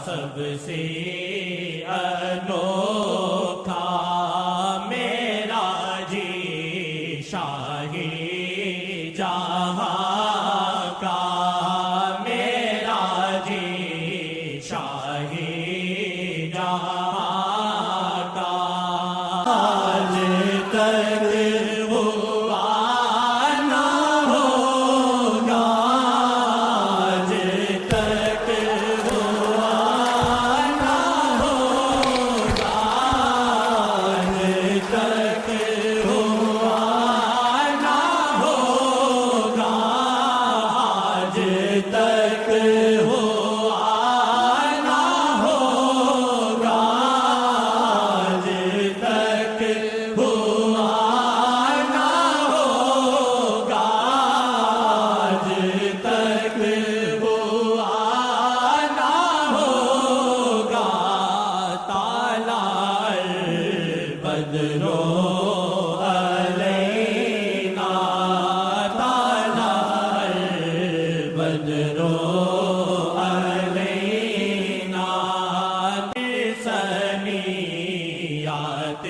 سب سے انوکھا میرا جی شاہی جہاں کا میرا جی شاہی جہاں کا آج تک ہوا نہ ہوگا آج تک ہوا نہ ہوگا آج تک ہوا نہ ہوگا آج تک ہوا نہ ہوگا آج تک ہوا نہ ہوگا آج تک ہوا نہ ہوگا طلع البدر علینا طلع البدر علینا بثنیات